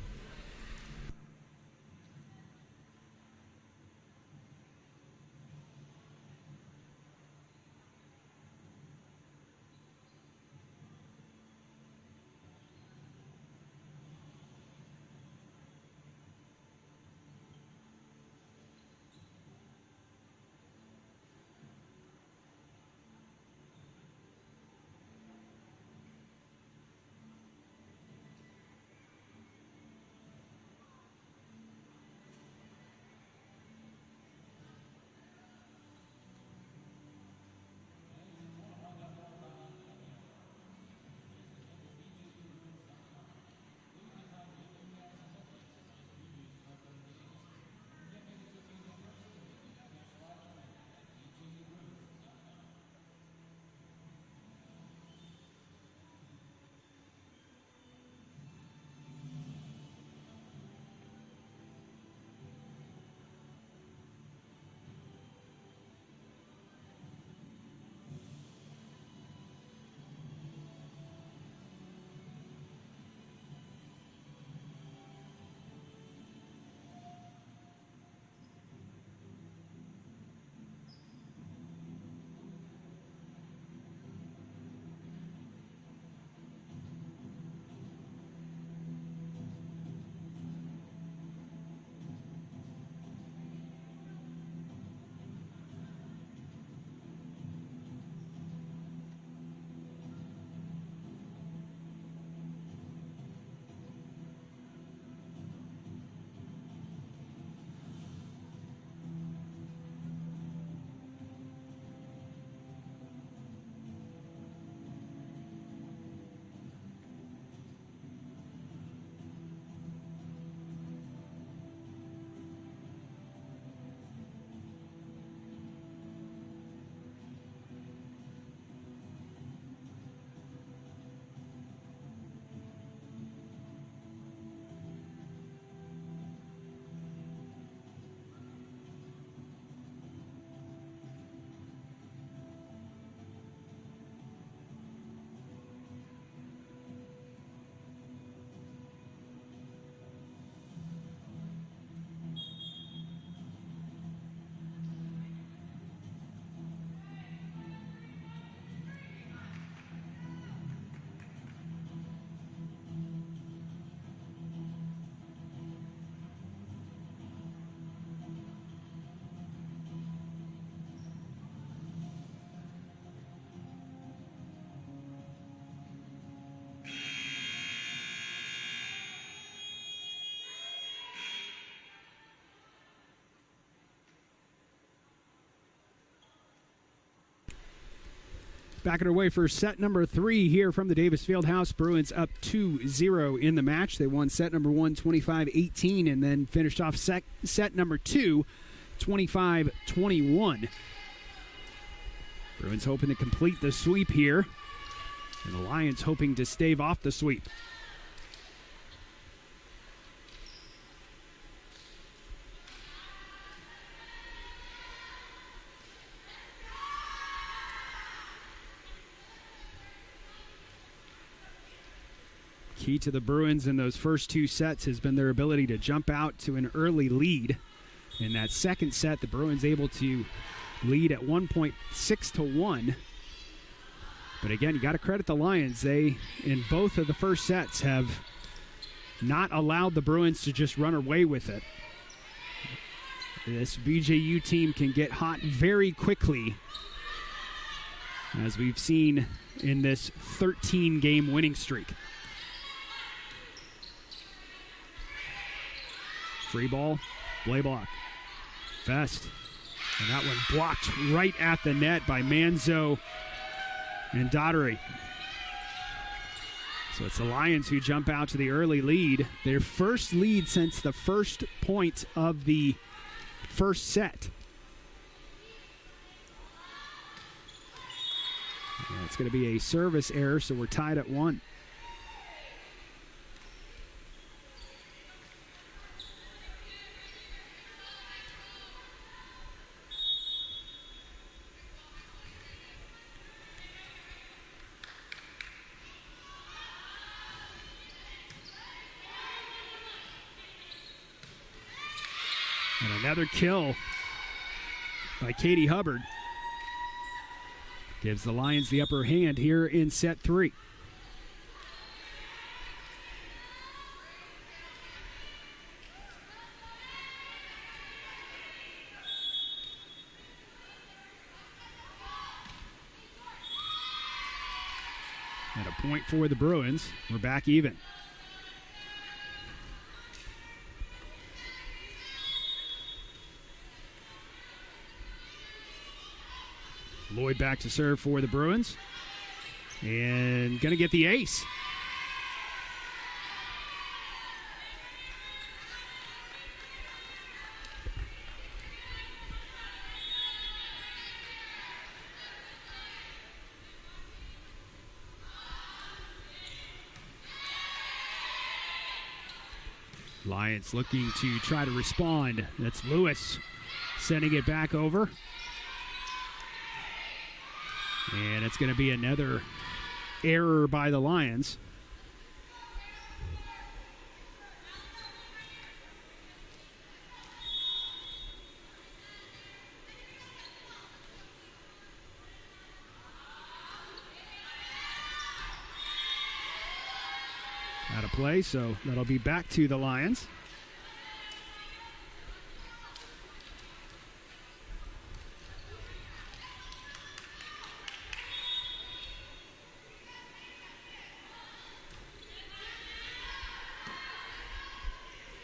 Back underway for set number 3 here from the Davis Fieldhouse. Bruins up 2-0 in the match. They won set number 1, 25-18, and then finished off set number 2, 25-21. Bruins hoping to complete the sweep here, and the Lions hoping to stave off the sweep. Key to the Bruins in those first 2 sets has been their ability to jump out to an early lead. In that second set, the Bruins able to lead at 1.6-1. But again, you got to credit the Lions. They, in both of the first sets, have not allowed the Bruins to just run away with it. This BJU team can get hot very quickly, as we've seen in this 13-game winning streak. Free ball, Blaylock, Vest, and that one blocked right at the net by Manzo and Daughtery. So it's the Lions who jump out to the early lead, their first lead since the first point of the first set. And it's going to be a service error, so we're tied at 1. And another kill by Katie Hubbard gives the Lions the upper hand here in set 3. And a point for the Bruins. We're back even. Lloyd back to serve for the Bruins. And going to get the ace. Lions looking to try to respond. That's Lewis sending it back over. And it's going to be another error by the Lions. Out of play, so that'll be back to the Lions.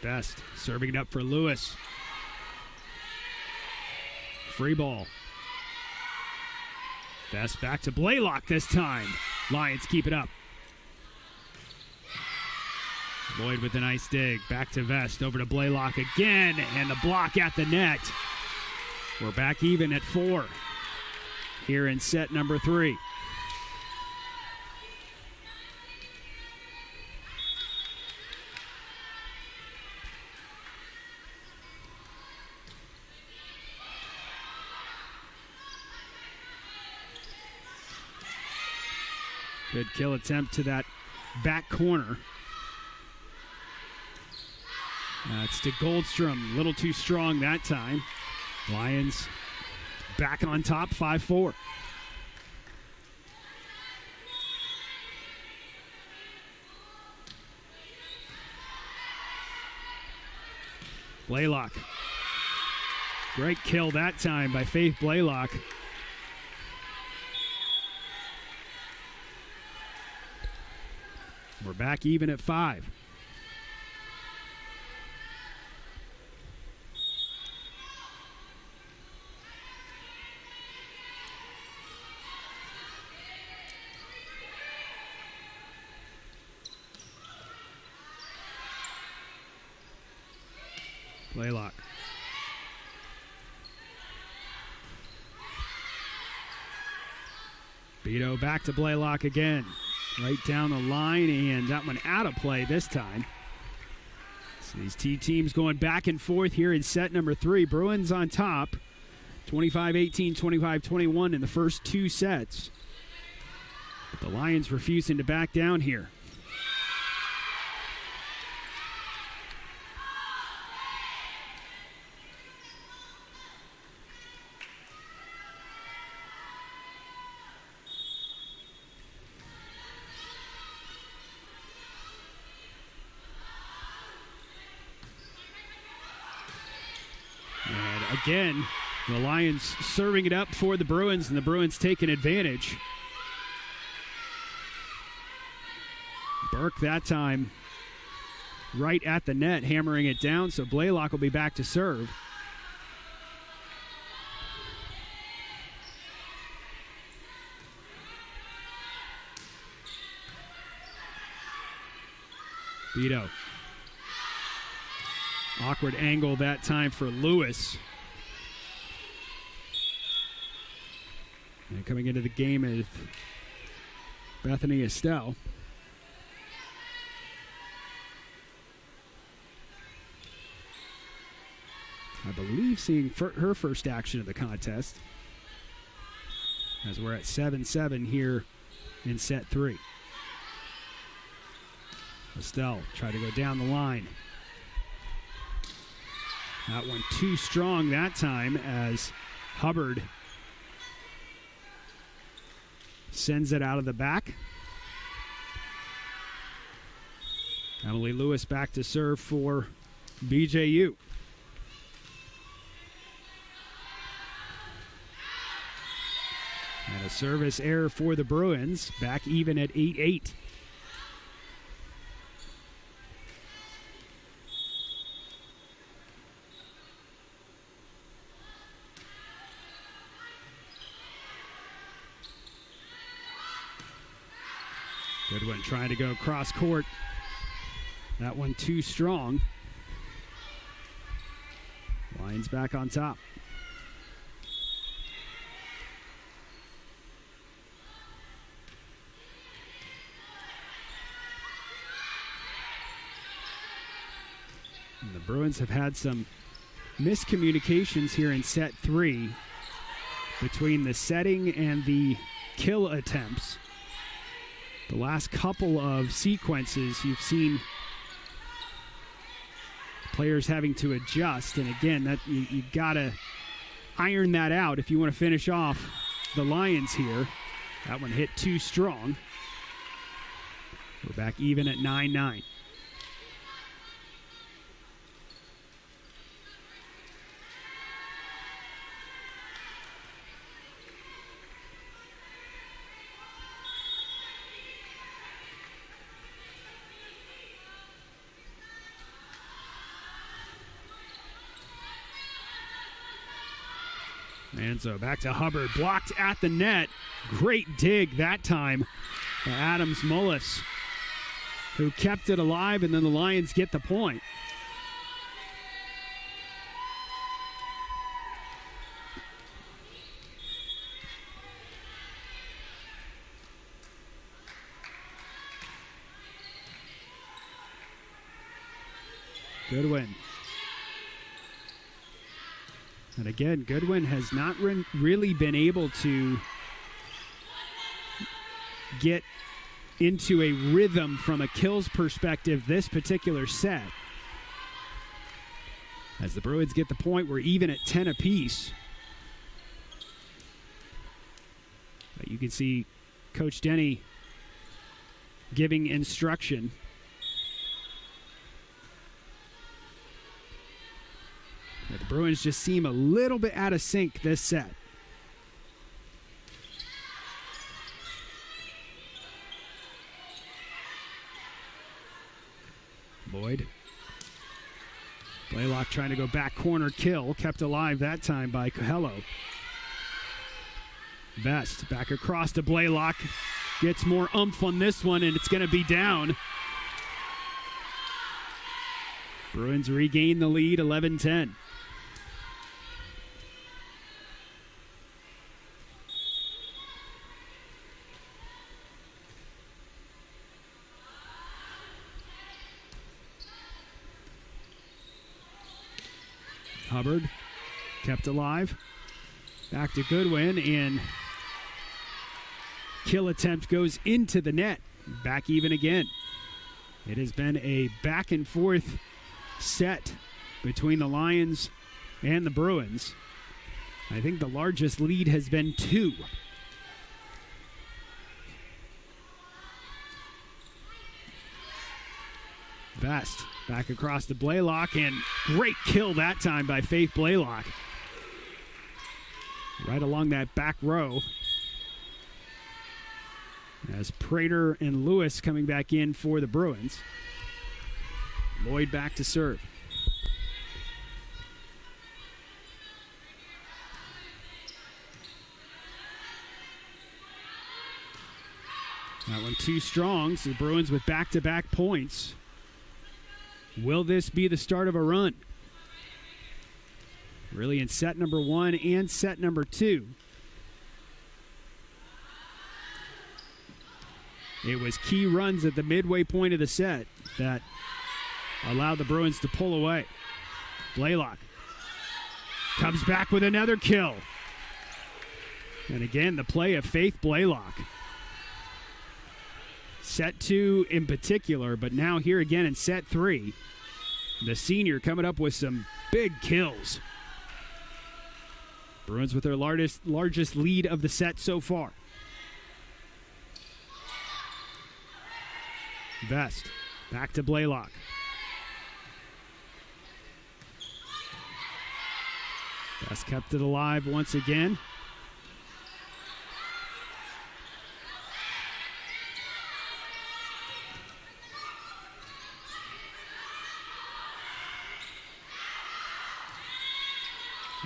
Best serving it up for Lewis. Free ball. Best back to Blaylock this time. Lions keep it up. Lloyd with a nice dig. Back to Vest. Over to Blaylock again. And the block at the net. We're back even at 4 here in set number 3. Good kill attempt to that back corner. It's to Goldstrom. A little too strong that time. Lions back on top, 5-4. Blaylock. Great kill that time by Faith Blaylock. We're back even at 5. Blaylock. Beto back to Blaylock again. Right down the line, and that one out of play this time. So these two teams going back and forth here in set number 3. Bruins on top, 25-18, 25-21 in the first 2 sets. But the Lions refusing to back down here. And again, the Lions serving it up for the Bruins, and the Bruins taking advantage. Burke that time right at the net, hammering it down, so Blaylock will be back to serve. Beto. Awkward angle that time for Lewis. And coming into the game is Bethany Estelle. I believe seeing her first action of the contest, as we're at 7-7 here in set 3. Estelle try to go down the line. That one too strong that time as Hubbard sends it out of the back. Emily Lewis back to serve for BJU. And a service error for the Bruins, back even at 8-8. Goodwin trying to go cross court. That one too strong. Lions back on top. And the Bruins have had some miscommunications here in set 3 between the setting and the kill attempts. The last couple of sequences, you've seen players having to adjust, and again, that you gotta iron that out if you want to finish off the Lions here. That one hit too strong. We're back even at 9-9. Manzo back to Hubbard, blocked at the net. Great dig that time by Adams Mullis, who kept it alive, and then the Lions get the point. Goodwin. And again, Goodwin has not really been able to get into a rhythm from a kills perspective this particular set. As the Bruins get the point, we're even at 10 apiece. But you can see Coach Denny giving instruction. The Bruins just seem a little bit out of sync this set. Boyd. Blaylock trying to go back corner kill. Kept alive that time by Coelho. Vest back across to Blaylock. Gets more oomph on this one, and it's going to be down. Bruins regain the lead, 11-10. Hubbard kept alive. Back to Goodwin, and kill attempt goes into the net. Back even again. It has been a back and forth set between the Lions and the Bruins. I think the largest lead has been 2. Vest back across to Blaylock, and great kill that time by Faith Blaylock. Right along that back row. As Prater and Lewis coming back in for the Bruins. Lloyd back to serve. That one too strong, so the Bruins with back-to-back points. Will this be the start of a run? Really in set number 1 and set number 2. It was key runs at the midway point of the set that allowed the Bruins to pull away. Blaylock comes back with another kill. And again, the play of Faith Blaylock. Set 2 in particular, but now here again in set 3, the senior coming up with some big kills. Bruins with their largest lead of the set so far. Vest back to Blaylock. Vest kept it alive once again.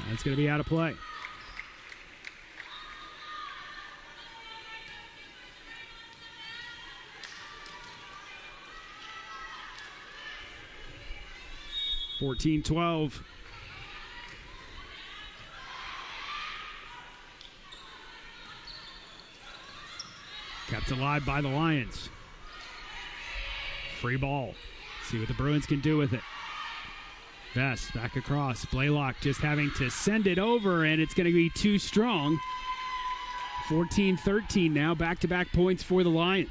That's going to be out of play. (14-12). Kept alive by the Lions. Free ball. See what the Bruins can do with it. Vest back across. Blaylock just having to send it over, and it's going to be too strong. 14-13 now. Back-to-back points for the Lions.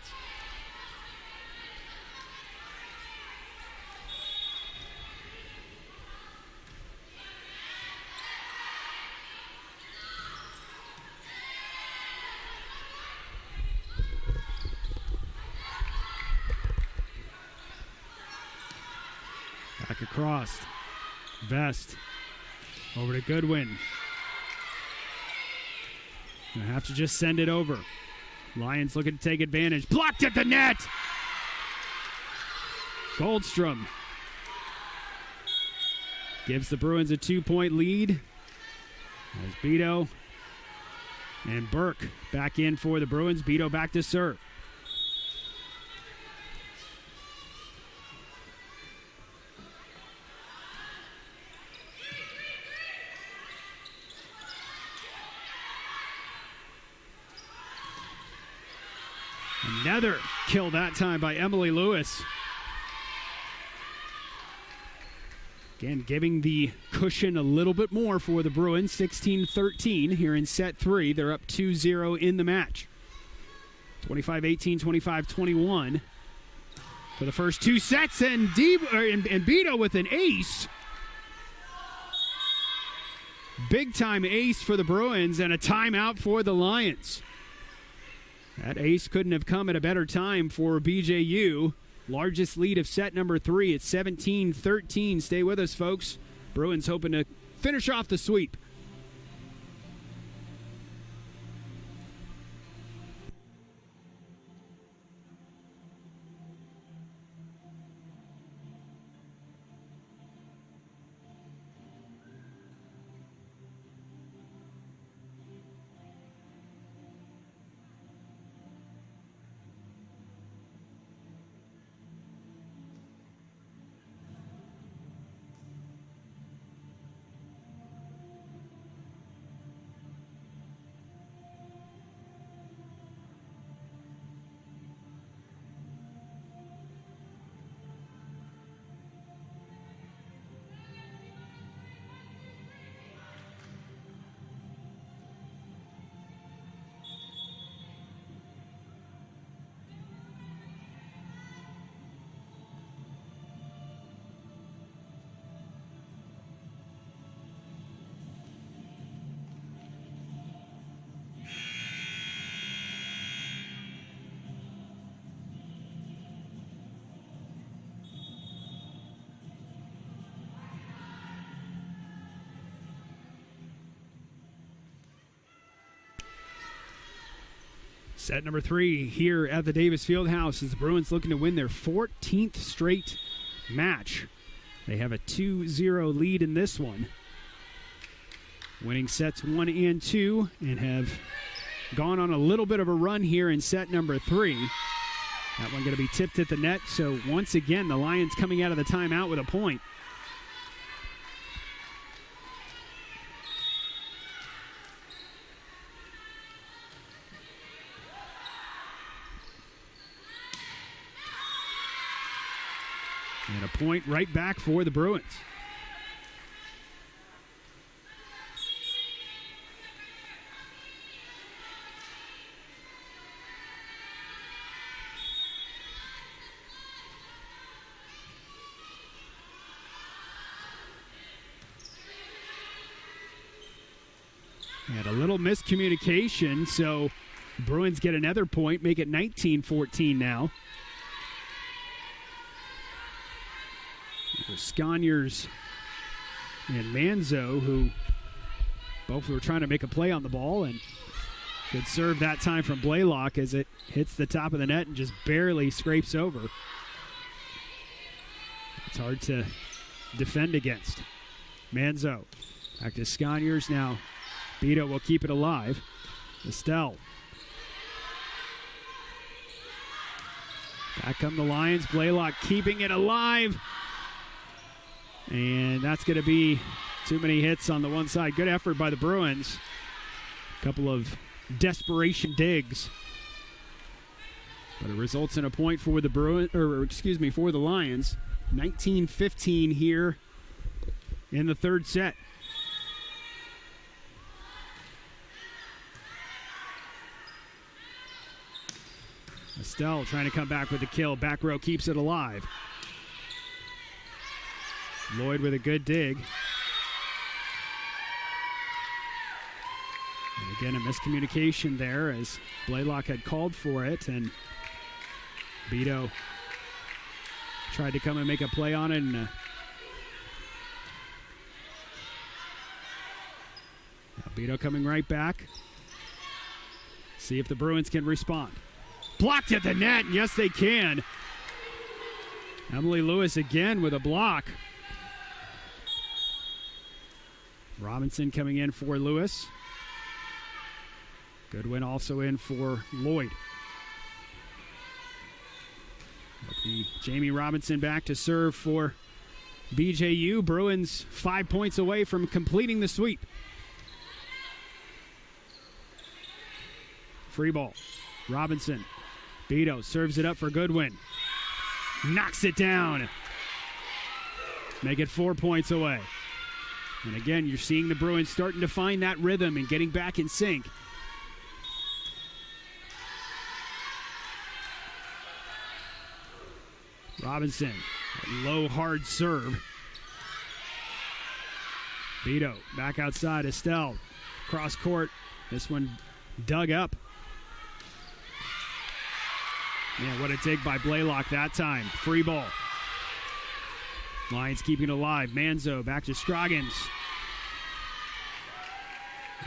Back across. Vest over to Goodwin. Gonna have to just send it over. Lions looking to take advantage. Blocked at the net. Goldstrom gives the Bruins a 2-point lead. As Beto and Burke back in for the Bruins. Beto back to serve. Another kill that time by Emily Lewis. Again, giving the cushion a little bit more for the Bruins. 16-13 here in set 3. They're up 2-0 in the match. 25-18, 25-21 for the first 2 sets. And Beto with an ace. Big-time ace for the Bruins and a timeout for the Lions. That ace couldn't have come at a better time for BJU. Largest lead of set number 3 at 17-13. Stay with us, folks. Bruins hoping to finish off the sweep. Set number 3 here at the Davis Fieldhouse as the Bruins looking to win their 14th straight match. They have a 2-0 lead in this one, winning sets 1 and 2, and have gone on a little bit of a run here in set number 3. That one going to be tipped at the net, so once again the Lions coming out of the timeout with a point. And a point right back for the Bruins. And a little miscommunication, so Bruins get another point, make it 19-14 now. Sconiers and Manzo, who both were trying to make a play on the ball, and good serve that time from Blaylock as it hits the top of the net and just barely scrapes over. It's hard to defend against. Manzo back to Sconiers now. Beto will keep it alive. Estelle. Back come the Lions. Blaylock keeping it alive. And that's going to be too many hits on the one side. Good effort by the Bruins. A couple of desperation digs. But it results in a point for the for the Lions. 19-15 here in the third set. Estelle trying to come back with a kill. Back row keeps it alive. Lloyd with a good dig. And again, a miscommunication there as Blaylock had called for it, and Beto tried to come and make a play on it. And now Beto coming right back. See if the Bruins can respond. Blocked at the net, and yes they can. Emily Lewis again with a block. Robinson coming in for Lewis. Goodwin also in for Lloyd. Jamie Robinson back to serve for BJU. Bruins 5 points away from completing the sweep. Free ball. Robinson. Beto serves it up for Goodwin. Knocks it down. Make it 4 points away. And again, you're seeing the Bruins starting to find that rhythm and getting back in sync. Robinson, low, hard serve. Beto back outside. Estelle, cross court. This one dug up. Man, what a dig by Blaylock that time. Free ball. Lions keeping it alive. Manzo back to Scroggins.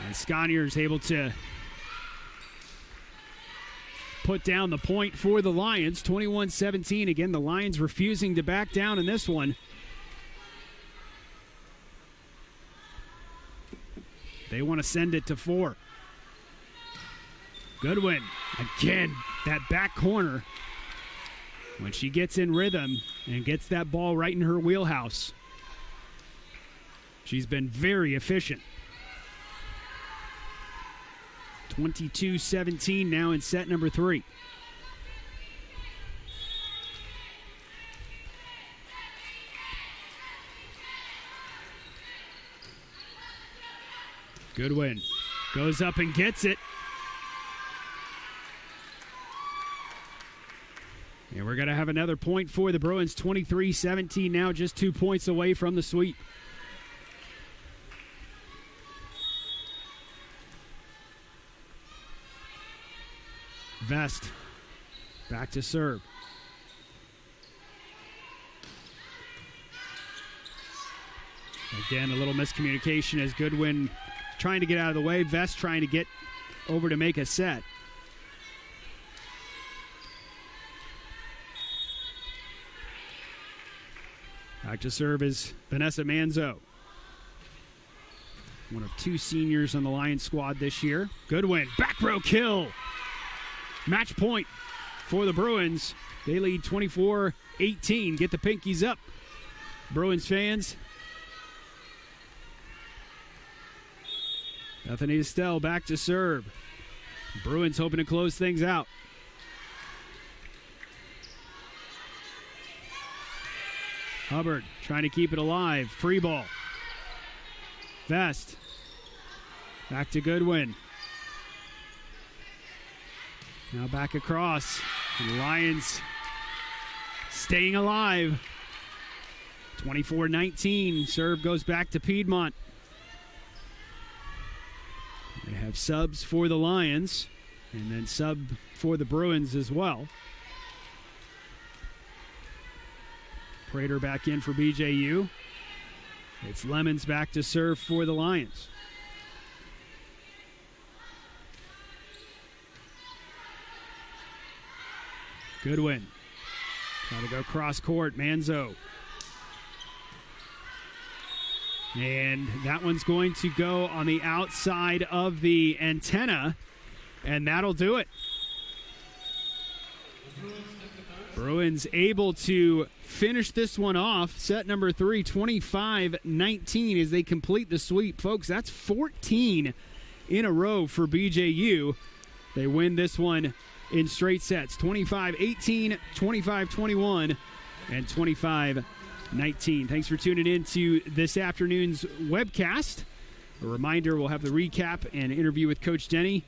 And Sconiers able to put down the point for the Lions. 21-17. Again, the Lions refusing to back down in this one. They want to send it to 4. Goodwin. Again, that back corner. When she gets in rhythm and gets that ball right in her wheelhouse, she's been very efficient. 22-17 now in set number 3. Goodwin goes up and gets it. And we're going to have another point for the Bruins. 23-17 now, just 2 points away from the sweep. Vest back to serve. Again, a little miscommunication as Goodwin trying to get out of the way. Vest trying to get over to make a set. Back to serve is Vanessa Manzo. One of 2 seniors on the Lions squad this year. Goodwin, back row kill. Match point for the Bruins. They lead 24-18. Get the pinkies up, Bruins fans. Bethany Estelle back to serve. Bruins hoping to close things out. Hubbard trying to keep it alive. Free ball. Vest. Back to Goodwin. Now back across. The Lions staying alive. 24-19. Serve goes back to Piedmont. They have subs for the Lions and then sub for the Bruins as well. Prater back in for BJU. It's Lemons back to serve for the Lions. Goodwin. Trying to go cross court. Manzo. And that one's going to go on the outside of the antenna, and that'll do it. Bruins able to finish this one off. Set number 3, 25-19 as they complete the sweep. Folks, that's 14 in a row for BJU. They win this one in straight sets. 25-18, 25-21, and 25-19. Thanks for tuning in to this afternoon's webcast. A reminder, we'll have the recap and interview with Coach Denny,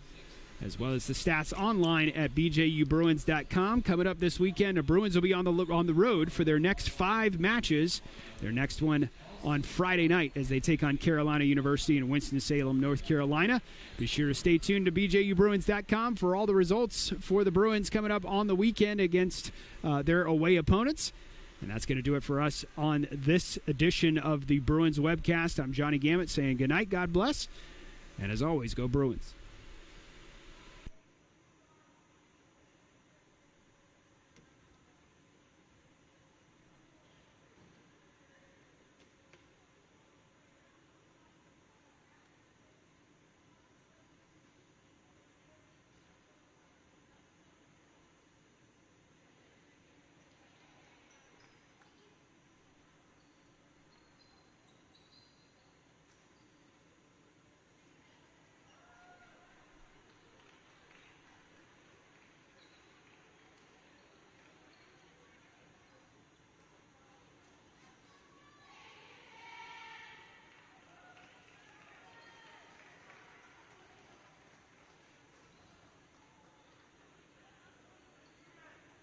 as well as the stats online at bjubruins.com. Coming up this weekend, the Bruins will be on the road for their next 5 matches. Their next one on Friday night as they take on Carolina University in Winston-Salem, North Carolina. Be sure to stay tuned to bjubruins.com for all the results for the Bruins coming up on the weekend against their away opponents. And that's going to do it for us on this edition of the Bruins webcast. I'm Johnny Gamet saying goodnight, God bless, and as always, go Bruins.